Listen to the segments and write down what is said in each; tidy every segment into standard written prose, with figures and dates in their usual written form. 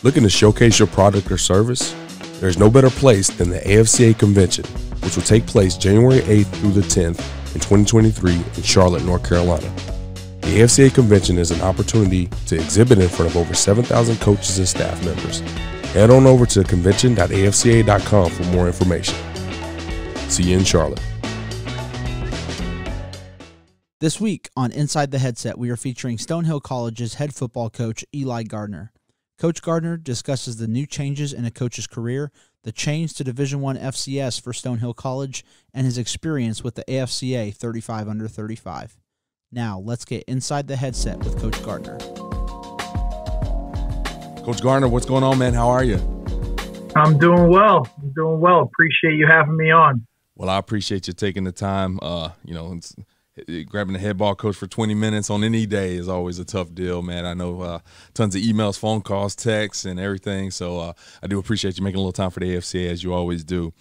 Looking to showcase your product or service? There's no better place than the AFCA Convention, which will take place January 8th through the 10th in 2023 in Charlotte, North Carolina. The AFCA Convention is an opportunity to exhibit in front of over 7,000 coaches and staff members. Head on over to convention.afca.com for more information. See you in Charlotte. This week on Inside the Headset, we are featuring Stonehill College's head football coach, Eli Gardner. Coach Gardner discusses the new changes in a coach's career, the change to Division I FCS for Stonehill College, and his experience with the AFCA 35 under 35. Now, let's get inside the headset with Coach Gardner. Coach Gardner, what's going on, man? How are you? I'm doing well. Appreciate you having me on. Well, I appreciate you taking the time. Grabbing a head ball coach for 20 minutes on any day is always a tough deal, man. I know tons of emails, phone calls, texts, and everything. So I do appreciate you making a little time for the AFCA, as you always do.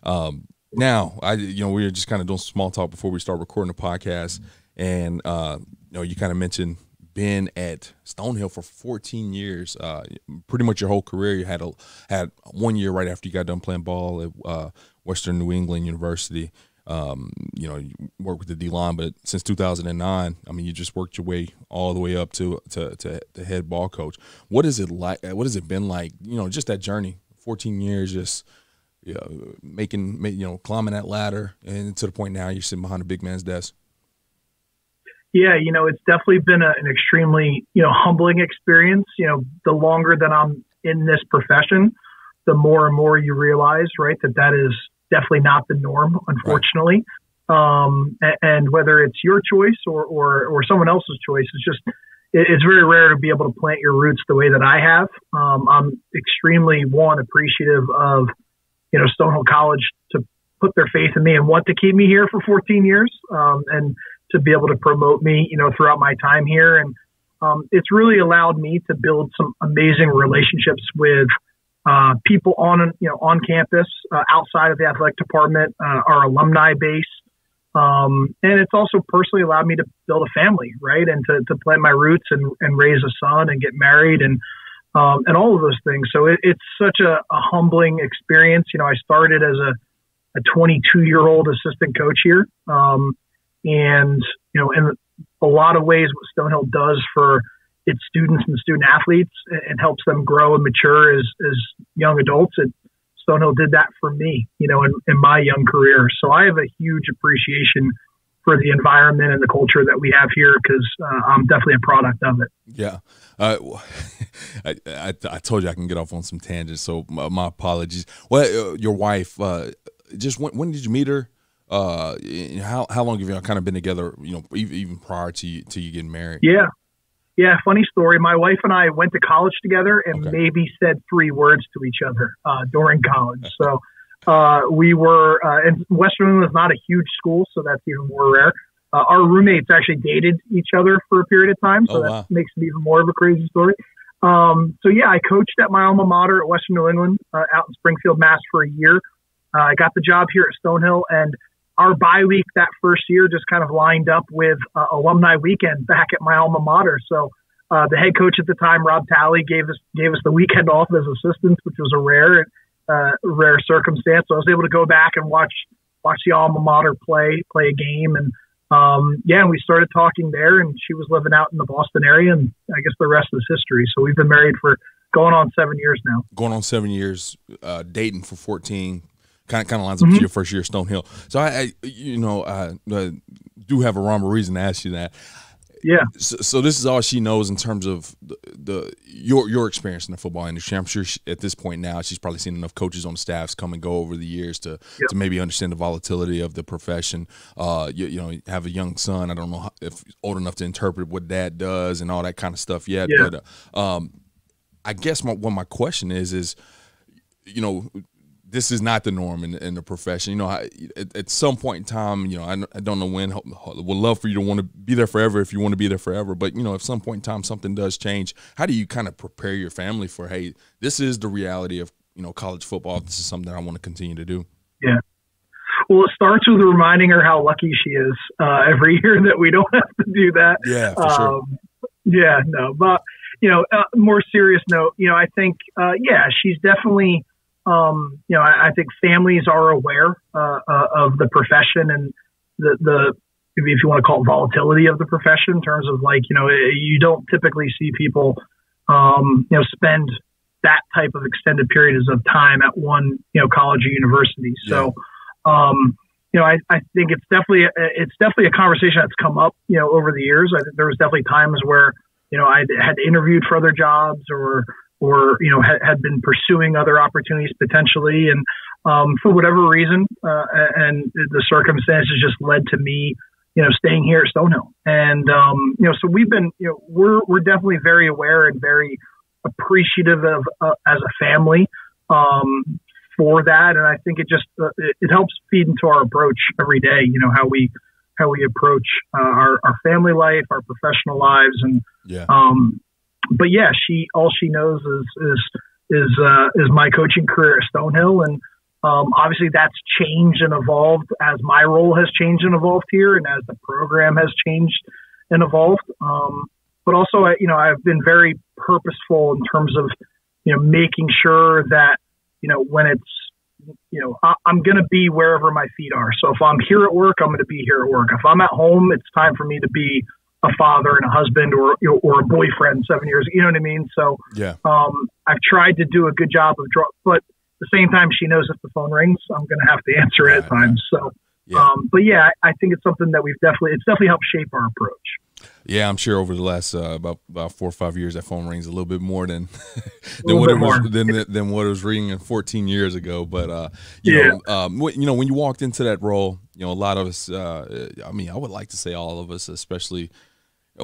Now, we were just kind of doing small talk before we start recording the podcast, and you kind of mentioned being at Stonehill for 14 years, pretty much your whole career. You had 1 year right after you got done playing ball at Western New England University. You work with the D-line, but since 2009, I mean, you just worked your way all the way up to the head ball coach. What is it like? What has it been like? Just that journey, 14 years, just climbing that ladder, and to the point now you're sitting behind a big man's desk. Yeah, it's definitely been an extremely humbling experience. The longer that I'm in this profession, the more and more you realize, right, that is definitely not the norm, unfortunately. Right. And whether it's your choice or someone else's choice, it's very rare to be able to plant your roots the way that I have. I'm extremely appreciative of, Stonehill College to put their faith in me and want to keep me here for 14 years, and to be able to promote me, throughout my time here. And it's really allowed me to build some amazing relationships with people on campus, outside of the athletic department, our alumni base. And it's also personally allowed me to build a family, right? And to plant my roots and raise a son and get married and all of those things. So it's such a humbling experience. I started as a 22-year-old assistant coach here. And in a lot of ways, what Stonehill does for its students and student athletes and helps them grow and mature as young adults. And Stonehill did that for me, in my young career. So I have a huge appreciation for the environment and the culture that we have here, because I'm definitely a product of it. Yeah. I told you I can get off on some tangents, so my apologies. Well, your wife, just when did you meet her? How long have you kind of been together, even prior to you getting married? Yeah, funny story. My wife and I went to college together and maybe said 3 words to each other during college. So we were and Western England is not a huge school, so that's even more rare. Our roommates actually dated each other for a period of time, so that makes it even more of a crazy story. I coached at my alma mater at Western New England out in Springfield, Mass. for a year. I got the job here at Stonehill, and our bye week that first year just kind of lined up with alumni weekend back at my alma mater. So the head coach at the time, Rob Talley, gave us the weekend off as assistants, which was a rare circumstance. So I was able to go back and watch the alma mater play a game. And and we started talking there, and she was living out in the Boston area, and I guess the rest is history. So we've been married for going on 7 years now. Going on 7 years, dating for 14. Kind of lines up to your first year at Stonehill. So I do have a rhyme or reason to ask you that. Yeah. So this is all she knows in terms of your experience in the football industry. I'm sure at this point now she's probably seen enough coaches on the staffs come and go over the years to maybe understand the volatility of the profession. You have a young son. I don't know if old enough to interpret what dad does and all that kind of stuff yet. Yeah. But I guess what my question is this is not the norm in the profession. At some point in time, I don't know when. Would love for you to want to be there forever if you want to be there forever. But at some point in time, something does change. How do you kind of prepare your family for, hey, this is the reality of college football. This is something that I want to continue to do. Yeah. Well, it starts with reminding her how lucky she is every year that we don't have to do that. Yeah, for sure. Yeah, no, but more serious note, I think, she's definitely, I think families are aware of the profession and the if you want to call it volatility of the profession in terms of you don't typically see people, spend that type of extended periods of time at one, college or university. Yeah. So, I think it's definitely a conversation that's come up, over the years. I think there was definitely times where, I had interviewed for other jobs or had been pursuing other opportunities potentially. And, for whatever reason, and the circumstances just led to me, staying here at Stonehill. And, so we've been, we're definitely very aware and very appreciative of, as a family, for that. And I think it just, it helps feed into our approach every day, how we approach, our family life, our professional lives. And, but yeah, all she knows is my coaching career at Stonehill. And, obviously that's changed and evolved as my role has changed and evolved here and as the program has changed and evolved. But also, I've been very purposeful in terms of, making sure that, when it's, I'm going to be wherever my feet are. So if I'm here at work, I'm going to be here at work. If I'm at home, it's time for me to be a father and a husband or a boyfriend 7 years. You know what I mean? So, I've tried to do a good job of but at the same time, she knows if the phone rings, I'm going to have to answer it at times. So, but yeah, I think it's something that it's definitely helped shape our approach. Yeah, I'm sure over the last about 4 or 5 years, that phone rings a little bit more than what it was ringing 14 years ago. But when you walked into that role, a lot of us, I would like to say all of us, especially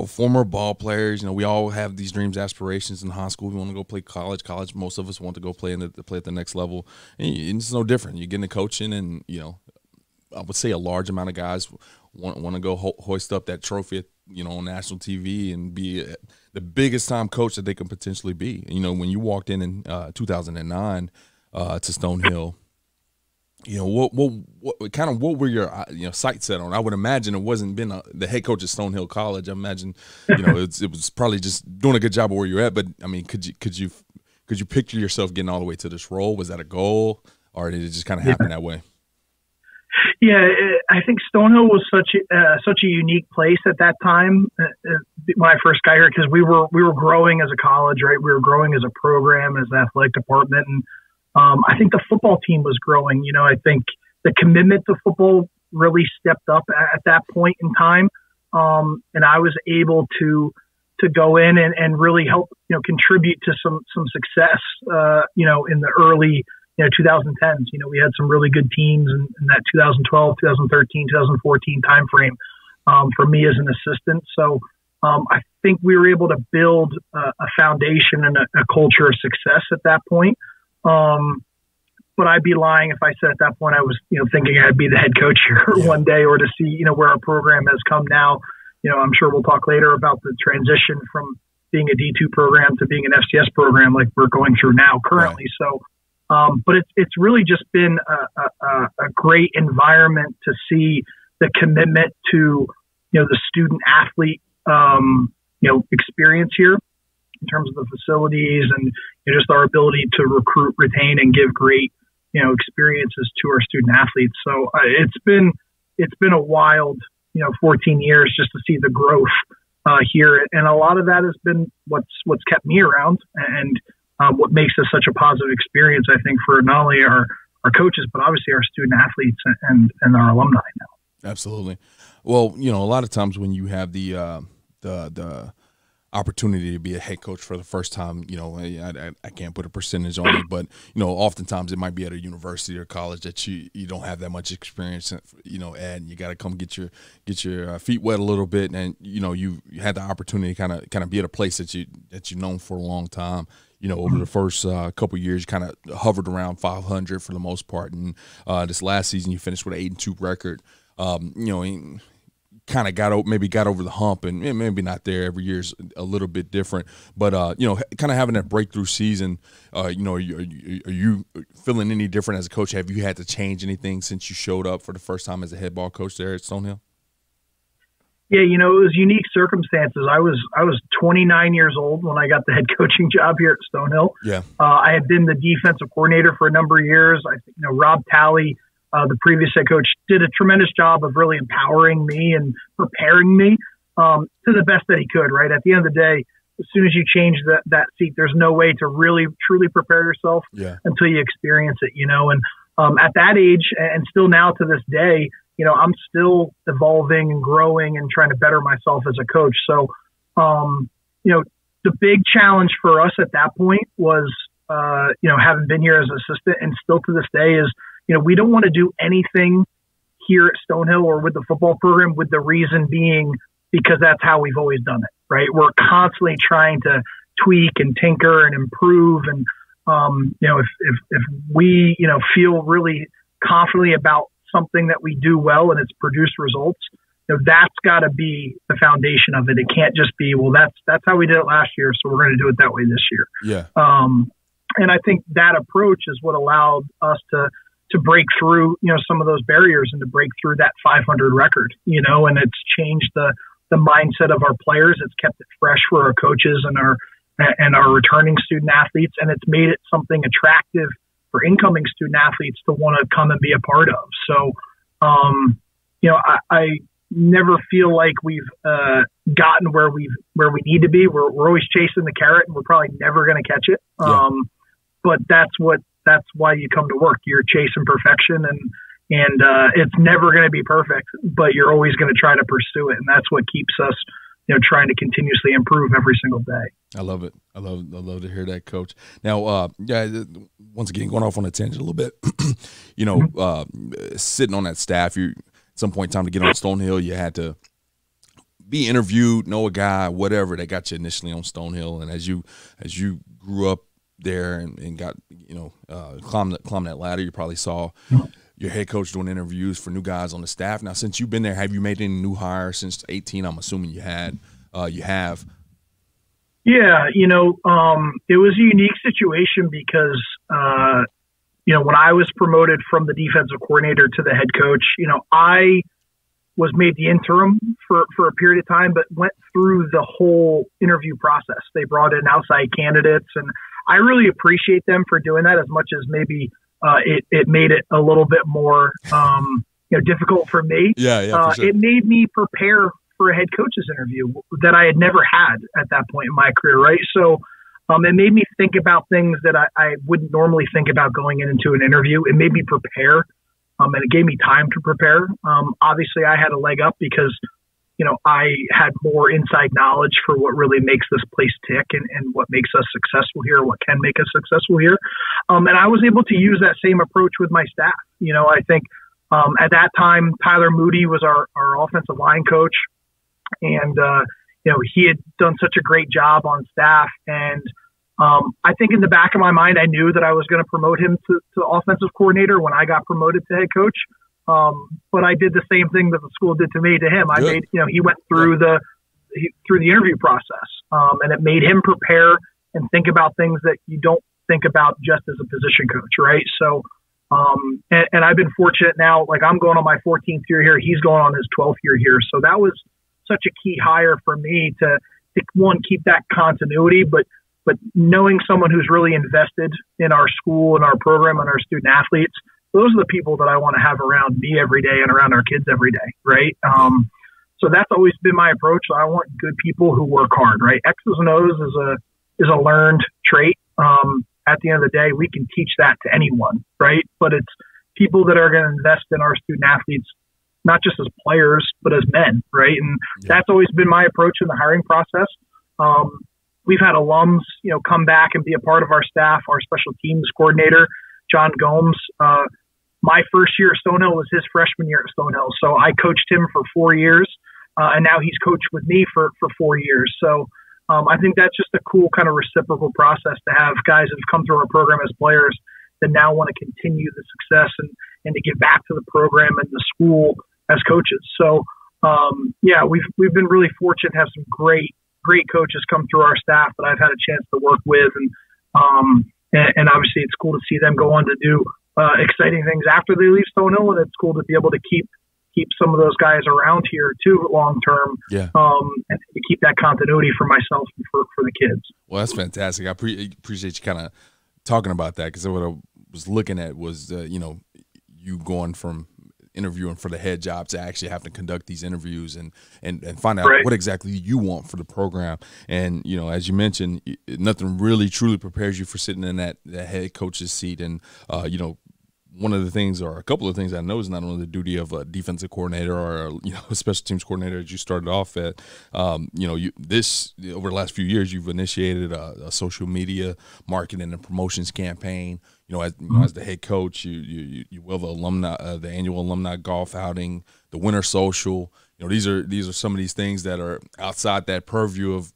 former ball players, we all have these dreams, aspirations in high school. We want to go play college. Most of us want to go play at the next level, and it's no different. You get into coaching, and I would say a large amount of guys want to go hoist up that trophy, on national TV and be the biggest time coach that they can potentially be. When you walked in 2009 to Stonehill, what were your sights set on? I would imagine it wasn't been the head coach at Stonehill College. I imagine it was probably just doing a good job of where you're at. But I mean, could you picture yourself getting all the way to this role? Was that a goal, or did it just kind of happen that way? Yeah, I think Stonehill was such a unique place at that time when I first got here, because we were growing as a college, right? We were growing as a program, as an athletic department, and I think the football team was growing. I think the commitment to football really stepped up at that point in time, and I was able to go in and really help contribute to some success. In the early 2010s. We had some really good teams in that 2012, 2013, 2014 timeframe for me as an assistant. So I think we were able to build a foundation and a culture of success at that point. But I'd be lying if I said at that point I was thinking I'd be the head coach here one day, or to see where our program has come now. I'm sure we'll talk later about the transition from being a D2 program to being an FCS program like we're going through now currently. Right. So. But it's really just been a great environment to see the commitment to, the student athlete, experience here in terms of the facilities and just our ability to recruit, retain, and give great, experiences to our student athletes. So it's been a wild, 14 years just to see the growth here, and a lot of that has been what's kept me around and. What makes this such a positive experience, I think, for not only our coaches, but obviously our student athletes and our alumni now. Absolutely. Well, a lot of times when you have the opportunity to be a head coach for the first time, I can't put a percentage on it, but, oftentimes it might be at a university or college that you don't have that much experience, and you got to come get your feet wet a little bit. And, you had the opportunity to kind of be at a place that you've known for a long time. Over the first couple of years, you kind of hovered around 500 for the most part. And this last season, you finished with an 8-2 record. Kind of got over the hump, and maybe not there. Every year's a little bit different. But, kind of having that breakthrough season, are you feeling any different as a coach? Have you had to change anything since you showed up for the first time as a head ball coach there at Stonehill? Yeah, it was unique circumstances. I was 29 years old when I got the head coaching job here at Stonehill. Yeah. I had been the defensive coordinator for a number of years. I think, Rob Talley, the previous head coach, did a tremendous job of really empowering me and preparing me to the best that he could, right? At the end of the day, as soon as you change that seat, there's no way to really, truly prepare yourself until you experience it, And at that age, and still now to this day, I'm still evolving and growing and trying to better myself as a coach. So, the big challenge for us at that point was, having been here as an assistant and still to this day is, we don't want to do anything here at Stonehill or with the football program with the reason being because that's how we've always done it, right? We're constantly trying to tweak and tinker and improve. And, if we, feel really confidently about something that we do well and it's produced results, that's got to be the foundation of it. It can't just be, well, that's how we did it last year, so we're going to do it that way this year. Yeah. And I think that approach is what allowed us to break through, some of those barriers and to break through that 500 record, and it's changed the mindset of our players. It's kept it fresh for our coaches and our returning student athletes, and it's made it something attractive for incoming student athletes to want to come and be a part of. So, I never feel like we've gotten where we need to be. We're always chasing the carrot, and we're probably never going to catch it. But that's why you come to work. You're chasing perfection, and it's never going to be perfect, but you're always going to try to pursue it, and that's what keeps us, trying to continuously improve every single day. I love it. I love to hear that, Coach. Now, once again, going off on a tangent a little bit, sitting on that staff, at some point in time to get on Stonehill, you had to be interviewed, know a guy, whatever, that got you initially on Stonehill. And as you grew up there and got, climbed that ladder, you probably saw your head coach doing interviews for new guys on the staff. Now, since you've been there, have you made any new hires since 18? I'm assuming you have. Yeah, it was a unique situation because, when I was promoted from the defensive coordinator to the head coach, I was made the interim for a period of time, but went through the whole interview process. They brought in outside candidates, and I really appreciate them for doing that as much as maybe it made it a little bit more difficult for me. For sure. It made me prepare for a head coach's interview that I had never had at that point in my career, right? So it made me think about things that I wouldn't normally think about going into an interview. It made me prepare, and it gave me time to prepare. Obviously, I had a leg up because I had more inside knowledge for what really makes this place tick and what makes us successful here, what can make us successful here. And I was able to use that same approach with my staff. I think at that time, Tyler Moody was our offensive line coach. And, he had done such a great job on staff. And I think in the back of my mind, I knew that I was going to promote him to offensive coordinator when I got promoted to head coach. But I did the same thing that the school did to me to him. I made, he went through the interview process, and it made him prepare and think about things that you don't think about just as a position coach. Right. So, and I've been fortunate now, like I'm going on my 14th year here. He's going on his 12th year here. So that was such a key hire for me to one, keep that continuity, but knowing someone who's really invested in our school and our program and our student athletes, those are the people that I want to have around me every day and around our kids every day. Right. So that's always been my approach. I want good people who work hard, right? X's and O's is a learned trait. At the end of the day, we can teach that to anyone, right? But it's people that are going to invest in our student athletes, not just as players, but as men, right? And that's always been my approach in the hiring process. We've had alums, come back and be a part of our staff. Our special teams coordinator, John Gomes, my first year at Stonehill was his freshman year at Stonehill. So I coached him for 4 years, and now he's coached with me for 4 years. So I think that's just a cool kind of reciprocal process to have guys that have come through our program as players that now want to continue the success and to give back to the program and the school as coaches. So, we've been really fortunate to have some great coaches come through our staff that I've had a chance to work with. And obviously it's cool to see them go on to do exciting things after they leave Stonehill. And it's cool to be able to keep keep some of those guys around here too long term. Yeah. And to keep that continuity for myself and for the kids. Well, that's fantastic. I appreciate you kind of talking about that, because what I was looking at was, you going from interviewing for the head job to actually have to conduct these interviews and find out what exactly you want for the program. And, as you mentioned, nothing really truly prepares you for sitting in that head coach's seat. And, one of the things, or a couple of things I know, is not only the duty of a defensive coordinator or a special teams coordinator, as you started off at. Over the last few years, you've initiated a social media marketing and promotions campaign. As the head coach, you will the annual alumni golf outing, the winter social. These are some of these things that are outside that purview of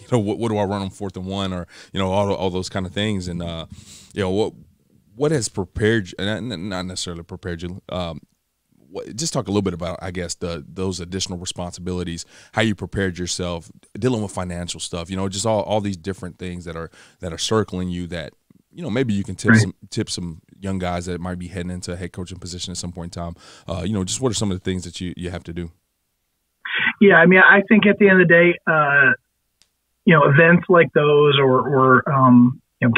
what do I run on 4th and 1, or all those kind of things. And what has prepared you, and not necessarily prepared you, just talk a little bit about, I guess, those additional responsibilities, how you prepared yourself, dealing with financial stuff, just all these different things that are circling you that, maybe you can tip some young guys that might be heading into a head coaching position at some point in time. Just what are some of the things that you have to do? Yeah, I mean, I think at the end of the day, events like those or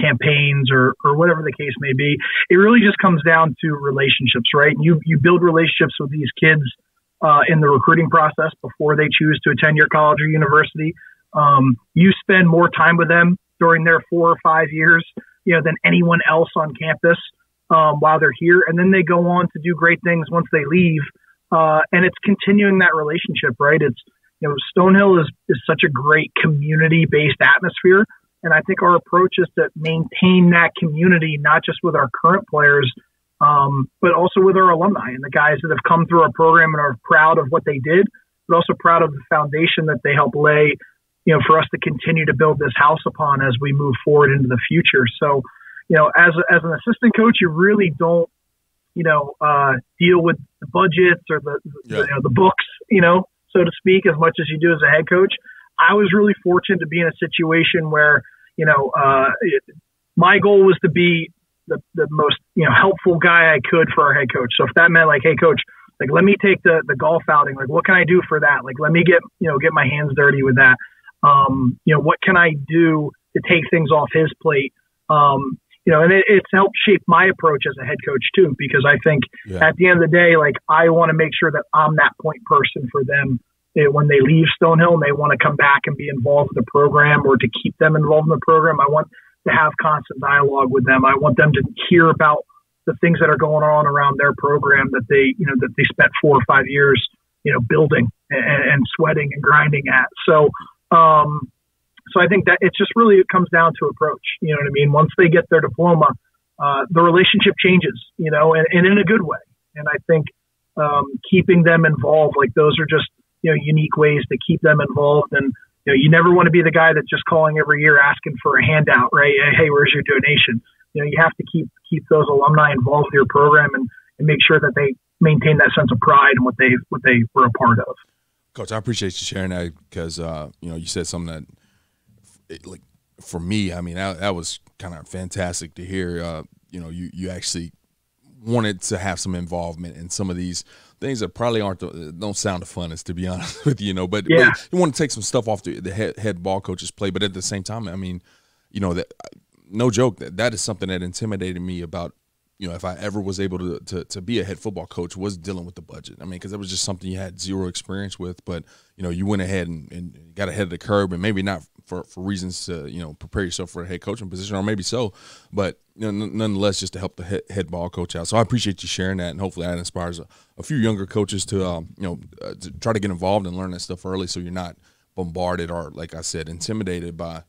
campaigns or whatever the case may be, it really just comes down to relationships, right? You build relationships with these kids in the recruiting process before they choose to attend your college or university. You spend more time with them during their 4 or 5 years, than anyone else on campus while they're here. And then they go on to do great things once they leave. And it's continuing that relationship, right? It's, Stonehill is such a great community-based atmosphere. And I think our approach is to maintain that community, not just with our current players, but also with our alumni and the guys that have come through our program and are proud of what they did, but also proud of the foundation that they helped lay, for us to continue to build this house upon as we move forward into the future. So, as an assistant coach, you really don't, deal with the budgets or the books, so to speak, as much as you do as a head coach. I was really fortunate to be in a situation where, my goal was to be the most, helpful guy I could for our head coach. So if that meant like, hey coach, like, let me take the golf outing. Like, what can I do for that? Like, let me get my hands dirty with that. What can I do to take things off his plate? And it's helped shape my approach as a head coach too, because I think at the end of the day, like, I want to make sure that I'm that point person for them when they leave Stonehill and they want to come back and be involved in the program, or to keep them involved in the program. I want to have constant dialogue with them. I want them to hear about the things that are going on around their program that they spent 4 or 5 years, building and sweating and grinding at. So I think that it comes down to approach. You know what I mean? Once they get their diploma, the relationship changes, and in a good way. And I think keeping them involved, like, those are just, unique ways to keep them involved. And, you never want to be the guy that's just calling every year asking for a handout, right? Hey, where's your donation? You have to keep those alumni involved with your program and make sure that they maintain that sense of pride in what they were a part of. Coach, I appreciate you sharing that, because, you said something that, like, for me, I mean, that was kind of fantastic to hear. You actually wanted to have some involvement in some of these things that probably don't sound the funnest, to be honest with you, but you want to take some stuff off the head ball coach's plate. But at the same time, I mean, that, no joke, that is something that intimidated me about, if I ever was able to be a head football coach, was dealing with the budget. I mean, because it was just something you had zero experience with, but, you went ahead and got ahead of the curve, and maybe not for reasons to, prepare yourself for a head coaching position, or maybe so, but, nonetheless, just to help the head ball coach out. So I appreciate you sharing that, and hopefully that inspires a few younger coaches to, to try to get involved and learn that stuff early, so you're not bombarded or, like I said, intimidated by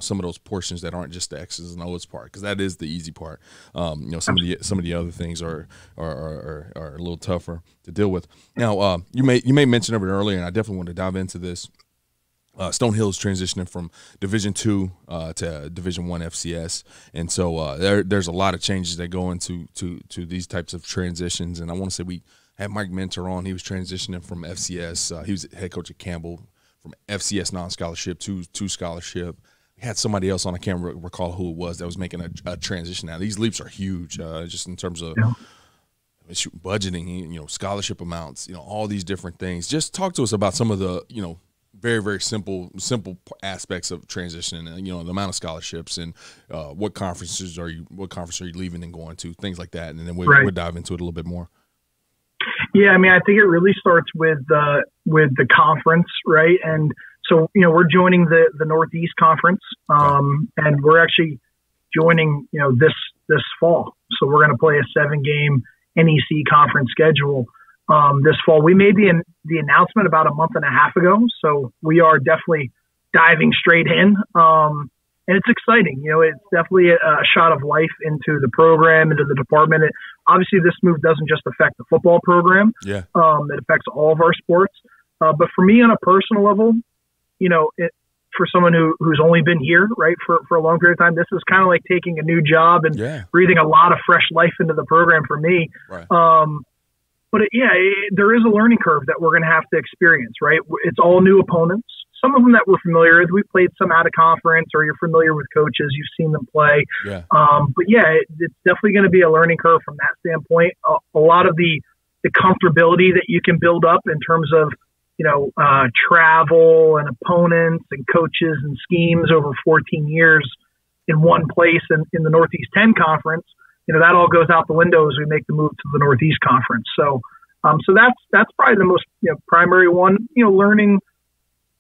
some of those portions that aren't just the X's and O's part, because that is the easy part. Some of the other things are a little tougher to deal with. Now, you may mention of it earlier, and I definitely want to dive into this. Stonehill is transitioning from Division II to Division I FCS, and so there's a lot of changes that go into these types of transitions. And I want to say we had Mike Mentor on. He was transitioning from FCS. He was head coach at Campbell, from FCS non-scholarship to scholarship. We had somebody else on, I can't recall who it was, that was making a transition. Now, these leaps are huge, just in terms of budgeting, scholarship amounts, all these different things. Just talk to us about some of the, very, very simple aspects of transition, the amount of scholarships and what conference are you leaving and going to, things like that. And then we'll dive into it a little bit more. Yeah. I mean, I think it really starts with the conference, right? And so, we're joining the Northeast Conference, and we're actually joining, this fall. So we're going to play a 7-game NEC conference schedule this fall. We made the announcement about a month and a half ago, so we are definitely diving straight in, and it's exciting. It's definitely a shot of life into the program, into the department. Obviously, this move doesn't just affect the football program. Yeah. It affects all of our sports. But for me, on a personal level, for someone who's only been here, right, for a long period of time, this is kind of like taking a new job and breathing a lot of fresh life into the program for me. Right. But there is a learning curve that we're going to have to experience, right? It's all new opponents. Some of them that we're familiar with. We played some out of conference, or you're familiar with coaches. You've seen them play. Yeah. But it's definitely going to be a learning curve from that standpoint. A lot of the comfortability that you can build up in terms of, travel and opponents and coaches and schemes over 14 years in one place in the Northeast 10 Conference, that all goes out the window as we make the move to the Northeast Conference. So that's probably the most primary one. Learning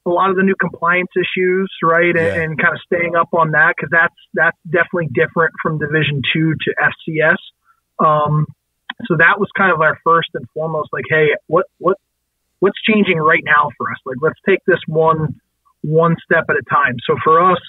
a lot of the new compliance issues, right, and kind of staying up on that, because that's definitely different from Division II to FCS. So that was kind of our first and foremost, like, hey, what's changing right now for us? Like, let's take this one step at a time. So for us,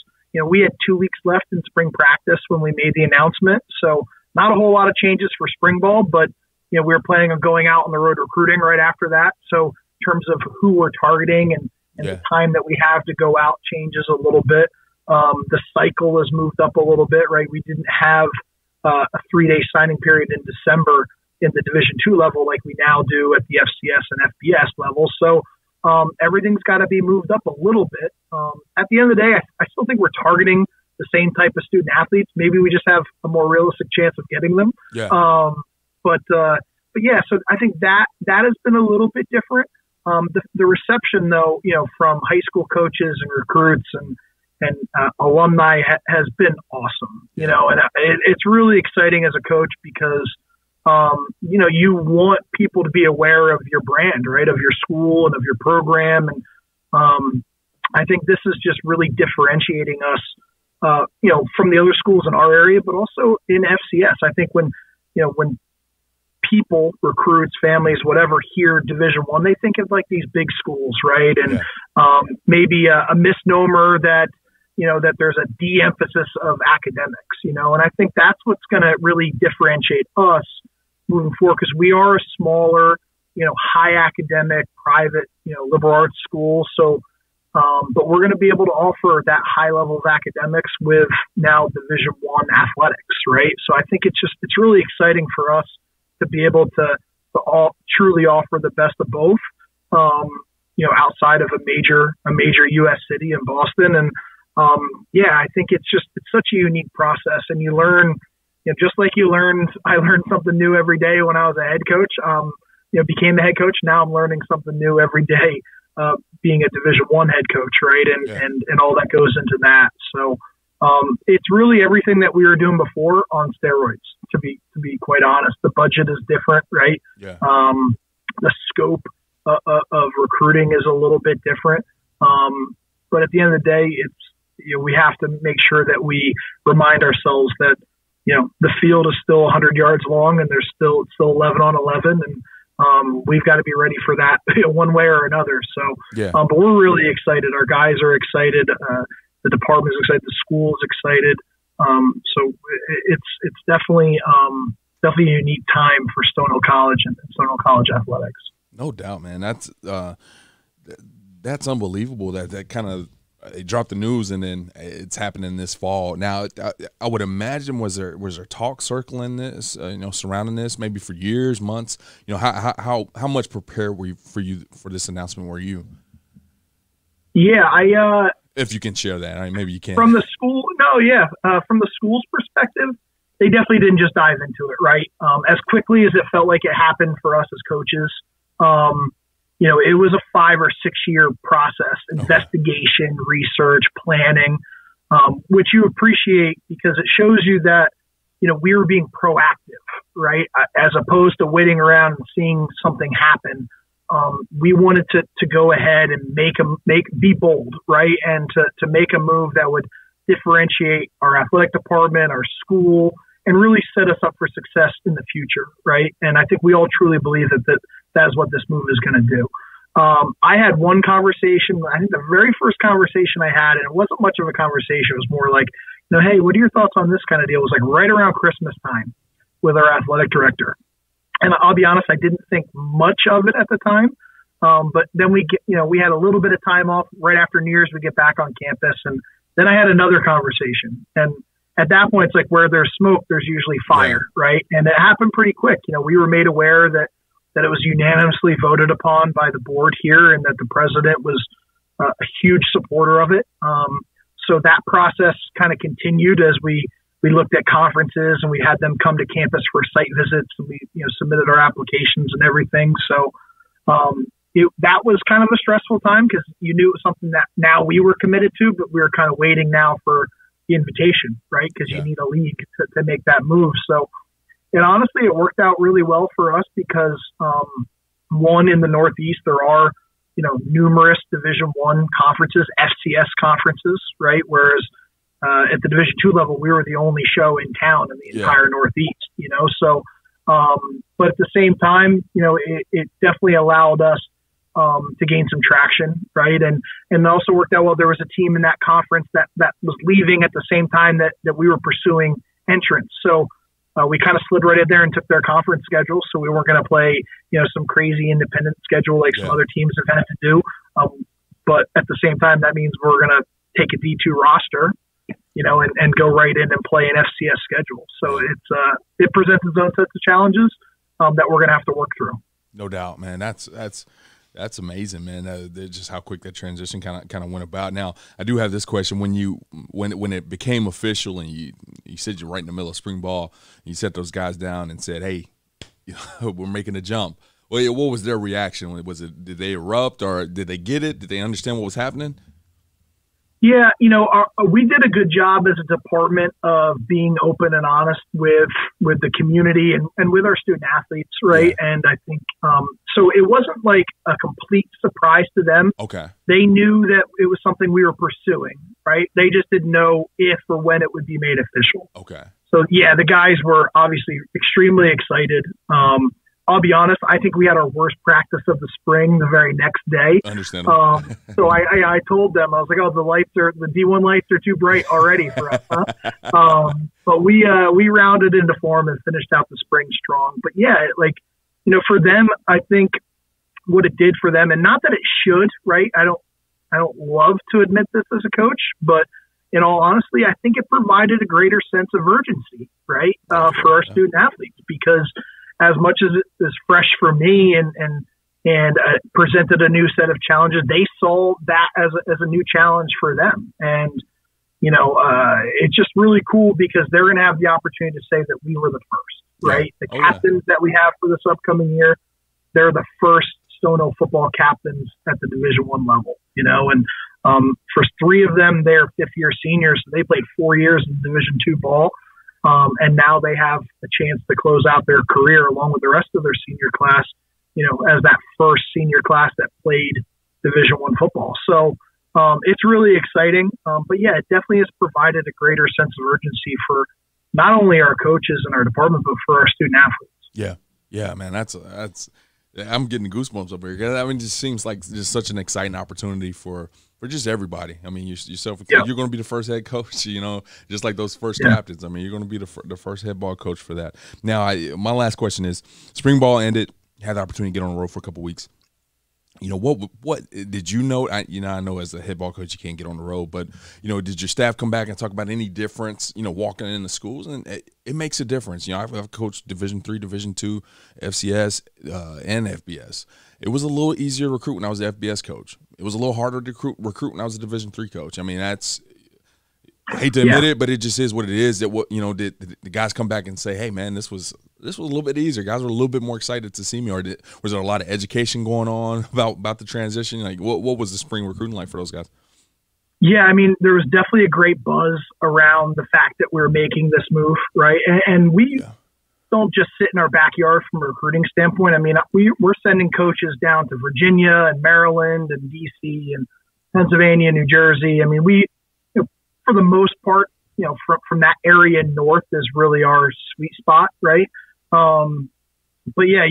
we had 2 weeks left in spring practice when we made the announcement. So not a whole lot of changes for spring ball, but, we were planning on going out on the road recruiting right after that. So in terms of who we're targeting and the time that we have to go out changes a little bit. The cycle has moved up a little bit, right? We didn't have a 3-day signing period in December in the Division II level like we now do at the FCS and FBS level. So everything's got to be moved up a little bit. At the end of the day, I still think we're targeting the same type of student athletes. Maybe we just have a more realistic chance of getting them. Yeah. But yeah, so I think that has been a little bit different. The reception, though, from high school coaches and recruits and alumni has been awesome. And it's really exciting as a coach because you want people to be aware of your brand, right, of your school and of your program. And I think this is just really differentiating us, from the other schools in our area, but also in FCS. I think when people, recruits, families, whatever, hear Division I, they think of like these big schools, right? And maybe a misnomer that, that there's a de-emphasis of academics, and I think that's what's going to really differentiate us moving forward, because we are a smaller, high academic, private, liberal arts school. So, but we're going to be able to offer that high level of academics with now Division I athletics, right? So I think it's really exciting for us to be able to truly offer the best of both, outside of a major U.S. city in Boston. And I think it's such a unique process, and you learn. Just like I learned something new every day when I was a head coach, became the head coach. Now I'm learning something new every day, being a Division I head coach, right? And all that goes into that. So, it's really everything that we were doing before on steroids, to be quite honest. The budget is different, right? Yeah. The scope of recruiting is a little bit different. But at the end of the day, it's, we have to make sure that we remind ourselves that, the field is still 100 yards long, and it's still 11 on 11, and we've got to be ready for that one way or another. So, but we're really excited. Our guys are excited. The department is excited. The school is excited. So it's definitely a unique time for Stonehill College and Stonehill College athletics. No doubt, man. That's unbelievable. That kind of. They dropped the news, and then it's happening this fall. Now, I would imagine was there talk circling this, surrounding this, maybe for years, months. How much prepared were you for this announcement? Were you? Yeah, if you can share that, maybe you can. From the school, from the school's perspective, they definitely didn't just dive into it, right? As quickly as it felt like it happened for us as coaches, it was a 5 or 6 year process, investigation, research, planning, which you appreciate because it shows you that, we were being proactive, right? As opposed to waiting around and seeing something happen. We wanted to go ahead and be bold, right? And to make a move that would differentiate our athletic department, our school, and really set us up for success in the future, right? And I think we all truly believe that is what this move is going to do. I had one conversation, I think the very first conversation I had, and it wasn't much of a conversation, it was more like, hey, what are your thoughts on this kind of deal? It was like right around Christmas time with our athletic director. And I'll be honest, I didn't think much of it at the time. But then we had a little bit of time off right after New Year's, we get back on campus. And then I had another conversation. And at that point, it's like where there's smoke, there's usually fire, right? And it happened pretty quick. We were made aware that it was unanimously voted upon by the board here and that the president was a huge supporter of it. So that process kind of continued as we looked at conferences and we had them come to campus for site visits and we submitted our applications and everything. So that was kind of a stressful time because you knew it was something that now we were committed to, but we were kind of waiting now for the invitation, right? Because you need a league to make that move. So honestly, it worked out really well for us because one, in the Northeast, there are numerous Division I conferences, FCS conferences, right? Whereas at the Division II level, we were the only show in town in the entire Northeast, So, but at the same time, it definitely allowed us to gain some traction, right? And it also worked out well. There was a team in that conference that was leaving at the same time that we were pursuing entrance. So we kind of slid right in there and took their conference schedule. So we weren't going to play, some crazy independent schedule like some other teams have had to do. But at the same time, that means we're going to take a D2 roster, and go right in and play an FCS schedule. So it presents its own sets of challenges that we're going to have to work through. No doubt, man. That's amazing, man. Just how quick that transition kind of went about. Now, I do have this question: when it became official, and you said you're right in the middle of spring ball, you set those guys down and said, "Hey, we're making a jump." Well, what was their reaction? Did they erupt, or did they get it? Did they understand what was happening? Yeah, we did a good job as a department of being open and honest with the community and with our student athletes, right? Yeah. And I think so it wasn't like a complete surprise to them. Okay. They knew that it was something we were pursuing, right? They just didn't know if or when it would be made official. Okay. So, yeah, the guys were obviously extremely excited. I'll be honest, I think we had our worst practice of the spring the very next day. Understandable. So I told them, I was like, the D1 lights are too bright already for us, huh? But we rounded into form and finished out the spring strong. But yeah, for them, I think what it did for them, and not that it should, right? I don't love to admit this as a coach, but in all honesty, I think it provided a greater sense of urgency, right? For our student athletes, because as much as it is fresh for me and presented a new set of challenges, they saw that as a new challenge for them. And, it's just really cool because they're going to have the opportunity to say that we were the first, right? The captains that we have for this upcoming year, they're the first Stonehill football captains at the Division I level, and for 3 of them, they're 5th-year seniors. So they played 4 years in Division II ball. And now they have a chance to close out their career along with the rest of their senior class, as that first senior class that played Division I football. So it's really exciting. But yeah, it definitely has provided a greater sense of urgency for not only our coaches and our department, but for our student athletes. Yeah, man. That's I'm getting goosebumps up here. I mean, it just seems like just such an exciting opportunity for just everybody. I mean, yourself, you're going to be the first head coach, just like those first captains. I mean, you're going to be the first head ball coach for that. Now, my last question is, spring ball ended, had the opportunity to get on the road for a couple weeks. What did you know? I know as a head ball coach you can't get on the road, but did your staff come back and talk about any difference? Walking in the schools, and it makes a difference. I've coached Division III, Division II, FCS, and FBS. It was a little easier to recruit when I was the FBS coach. It was a little harder to recruit when I was a Division III coach. I mean, I hate to admit it, but it just is what it is. That what did the guys come back and say, "Hey, man, this was a little bit easier." Guys were a little bit more excited to see me, or was there a lot of education going on about the transition? Like, what was the spring recruiting like for those guys? Yeah, I mean, there was definitely a great buzz around the fact that we were making this move, right? And we don't just sit in our backyard from a recruiting standpoint. I mean, we're sending coaches down to Virginia and Maryland and DC and Pennsylvania, New Jersey. I mean, for the most part, from that area north is really our sweet spot, right? But yeah,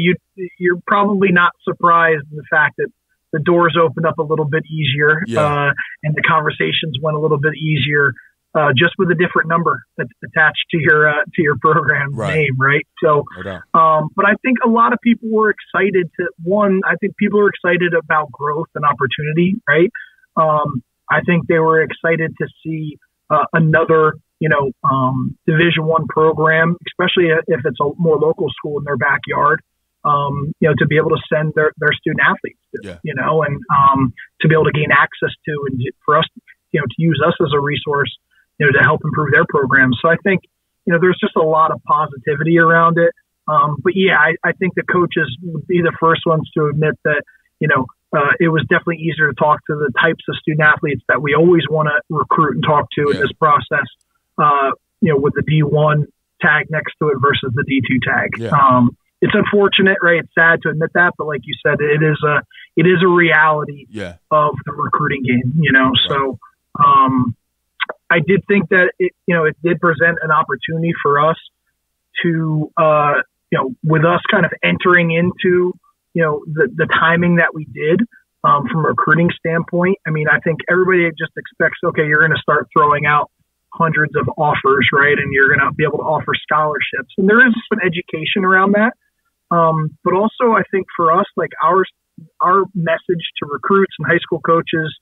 you're probably not surprised in the fact that the doors opened up a little bit easier, and the conversations went a little bit easier, just with a different number that's attached to your program name, right? So, but I think a lot of people were excited I think people are excited about growth and opportunity, right? I think they were excited to see another, Division I program, especially if it's a more local school in their backyard. To be able to send their student athletes, and to be able to gain access to, and for us, to use us as a resource, to help improve their programs. So I think, there's just a lot of positivity around it. But yeah, I think the coaches would be the first ones to admit that, it was definitely easier to talk to the types of student athletes that we always want to recruit and talk to in this process, with the D1 tag next to it versus the D2 tag. Yeah. It's unfortunate, right? It's sad to admit that, but like you said, it is a reality of the recruiting game, So, I did think that it did present an opportunity for us to, with us kind of entering into, the timing that we did, from a recruiting standpoint. I mean, I think everybody just expects, okay, you're going to start throwing out hundreds of offers, right? And you're going to be able to offer scholarships, and there is some education around that. But also I think for us, like our message to recruits and high school coaches,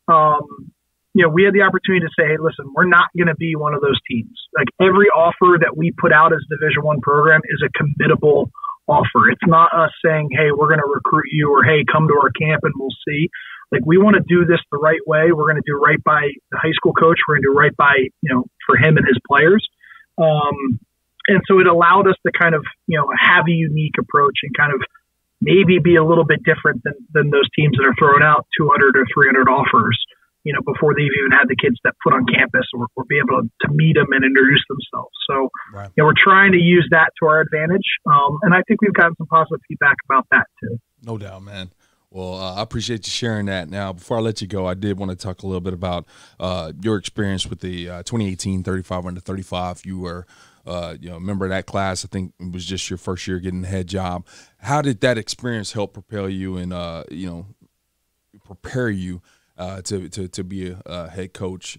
we had the opportunity to say, hey, listen, we're not going to be one of those teams. Like every offer that we put out as Division I program is a committable offer. It's not us saying, hey, we're going to recruit you, or hey, come to our camp and we'll see. Like we want to do this the right way. We're going to do right by the high school coach. We're going to do right by, for him and his players. And so it allowed us to kind of, have a unique approach and kind of maybe be a little bit different than those teams that are throwing out 200 or 300 offers, before they've even had the kids step foot on campus or be able to meet them and introduce themselves. So, we're trying to use that to our advantage. And I think we've gotten some positive feedback about that too. No doubt, man. Well, I appreciate you sharing that. Now, before I let you go, I did want to talk a little bit about your experience with the 2018 35 under 35. You were a member of that class. I think it was just your first year getting the head job. How did that experience help propel you and prepare you to be a head coach?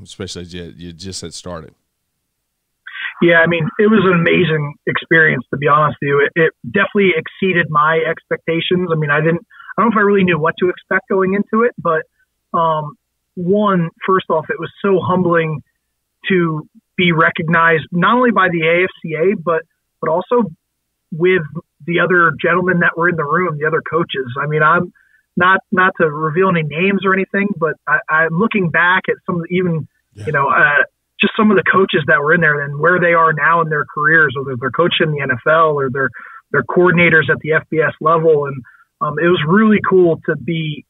Especially as you just had started. Yeah, I mean, it was an amazing experience, to be honest with you. It definitely exceeded my expectations. I mean, I don't know if I really knew what to expect going into it, but first off, it was so humbling to be recognized not only by the AFCA, but also with the other gentlemen that were in the room, the other coaches. I mean, I'm not to reveal any names or anything, but I'm looking back at some of the, just some of the coaches that were in there and where they are now in their careers, whether they're coaching in the NFL or they're coordinators at the FBS level. And it was really cool to be,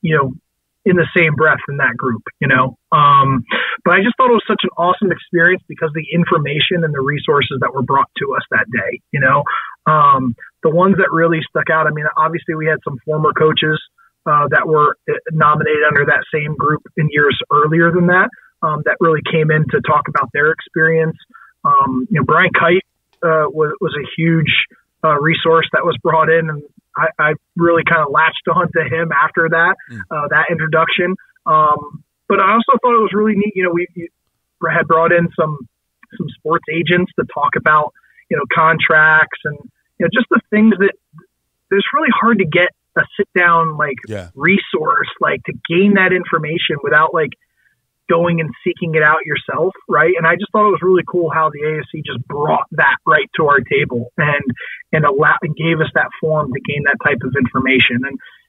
in the same breath in that group, but I just thought it was such an awesome experience because the information and the resources that were brought to us that day, the ones that really stuck out. I mean, obviously we had some former coaches that were nominated under that same group in years earlier than that. That really came in to talk about their experience. Brian Kite was a huge resource that was brought in, and I really kind of latched onto him after that that introduction. But I also thought it was really neat. We had brought in some sports agents to talk about contracts and just the things that it's really hard to get a sit down resource to gain that information without going and seeking it out yourself, right? And I just thought it was really cool how the AFC just brought that right to our table and gave us that forum to gain that type of information.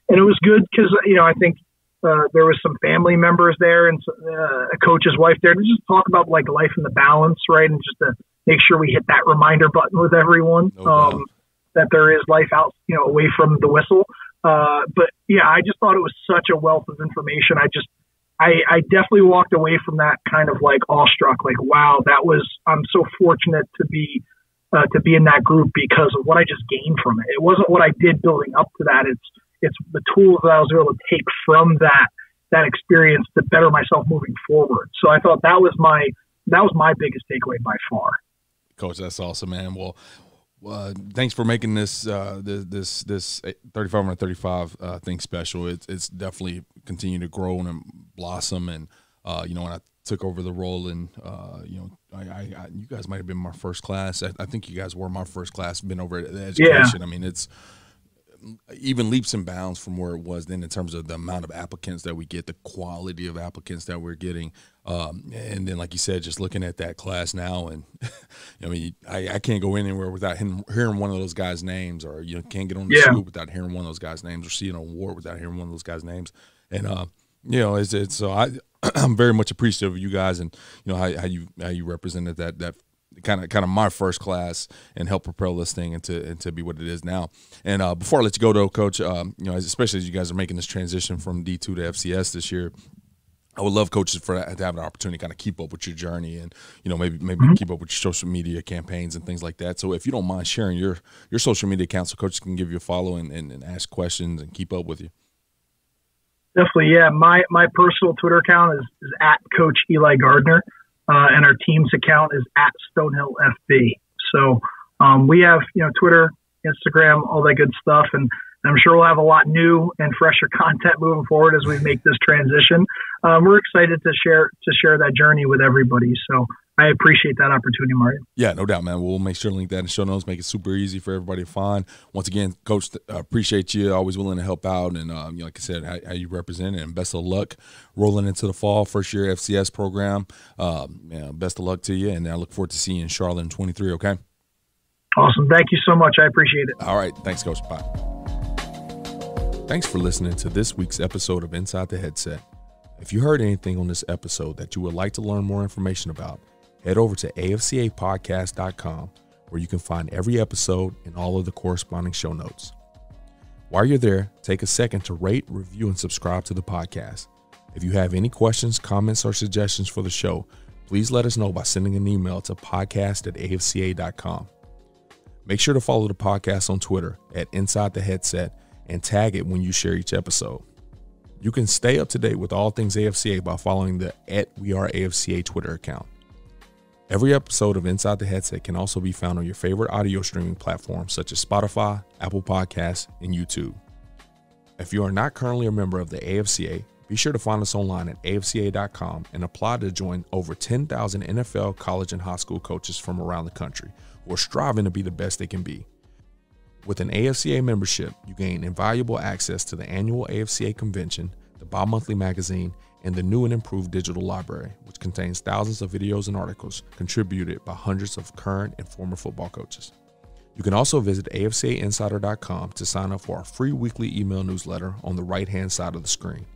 And it was good because, I think There was some family members there and a coach's wife there to just talk about like life and the balance, right? And just to make sure we hit that reminder button with everyone that there is life out, away from the whistle. But yeah, I just thought it was such a wealth of information. I definitely walked away from that kind of like awestruck, like, wow, I'm so fortunate to be in that group because of what I just gained from it. It wasn't what I did building up to that. It's the tools that I was able to take from that experience to better myself moving forward. So I thought that was my biggest takeaway by far. Coach, that's awesome, man. Well, thanks for making this 35 under 35 thing special. It's definitely continued to grow and blossom. And when I took over the role, and you guys might have been my first class. I think you guys were my first class. Been over at the education. Yeah. I mean, it's even leaps and bounds from where it was then in terms of the amount of applicants that we get, the quality of applicants that we're getting. And then, like you said, just looking at that class now, and I can't go anywhere without hearing one of those guys' names, or can't get on the scoop without hearing one of those guys' names, or see an award without hearing one of those guys' names. And it's so I'm very much appreciative of you guys, and how you represented that kind of my first class and help propel this thing into be what it is now. And before I let you go though, Coach, especially as you guys are making this transition from D2 to FCS this year, I would love coaches to have an opportunity to kind of keep up with your journey, and maybe keep up with your social media campaigns and things like that. So if you don't mind sharing your social media accounts, so coaches can give you a follow and ask questions and keep up with you. Definitely, yeah. My personal Twitter account is at Coach Eli Gardner. And our team's account is at Stonehill FB. So we have, Twitter, Instagram, all that good stuff. And I'm sure we'll have a lot new and fresher content moving forward as we make this transition. We're excited to share that journey with everybody. So I appreciate that opportunity, Mario. Yeah, no doubt, man. We'll make sure to link that in the show notes, make it super easy for everybody to find. Once again, Coach, appreciate you. Always willing to help out. And like I said, how you represent it. And best of luck rolling into the fall, first year FCS program. Best of luck to you. And I look forward to seeing you in Charlotte in 23, okay? Awesome. Thank you so much. I appreciate it. All right. Thanks, Coach. Bye. Thanks for listening to this week's episode of Inside the Headset. If you heard anything on this episode that you would like to learn more information about, head over to afcapodcast.com, where you can find every episode and all of the corresponding show notes. While you're there, take a second to rate, review, and subscribe to the podcast. If you have any questions, comments, or suggestions for the show, please let us know by sending an email to podcast@afca.com. Make sure to follow the podcast on Twitter at Inside the Headset and tag it when you share each episode. You can stay up to date with all things AFCA by following the @WeAreAFCA Twitter account. Every episode of Inside the Headset can also be found on your favorite audio streaming platforms such as Spotify, Apple Podcasts, and YouTube. If you are not currently a member of the AFCA, be sure to find us online at afca.com and apply to join over 10,000 NFL, college, and high school coaches from around the country who are striving to be the best they can be. With an AFCA membership, you gain invaluable access to the annual AFCA Convention, the bi-monthly magazine, and the new and improved digital library, which contains thousands of videos and articles contributed by hundreds of current and former football coaches. You can also visit afcainsider.com to sign up for our free weekly email newsletter on the right-hand side of the screen.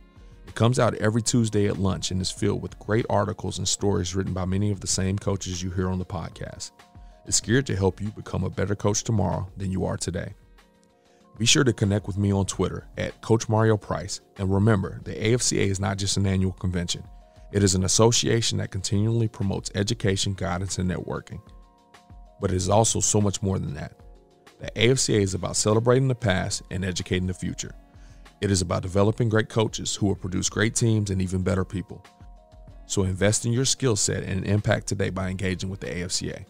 It comes out every Tuesday at lunch and is filled with great articles and stories written by many of the same coaches you hear on the podcast. It's geared to help you become a better coach tomorrow than you are today. Be sure to connect with me on Twitter at Coach Mario Price. And remember, the AFCA is not just an annual convention. It is an association that continually promotes education, guidance, and networking. But it is also so much more than that. The AFCA is about celebrating the past and educating the future. It is about developing great coaches who will produce great teams and even better people. So invest in your skill set and impact today by engaging with the AFCA.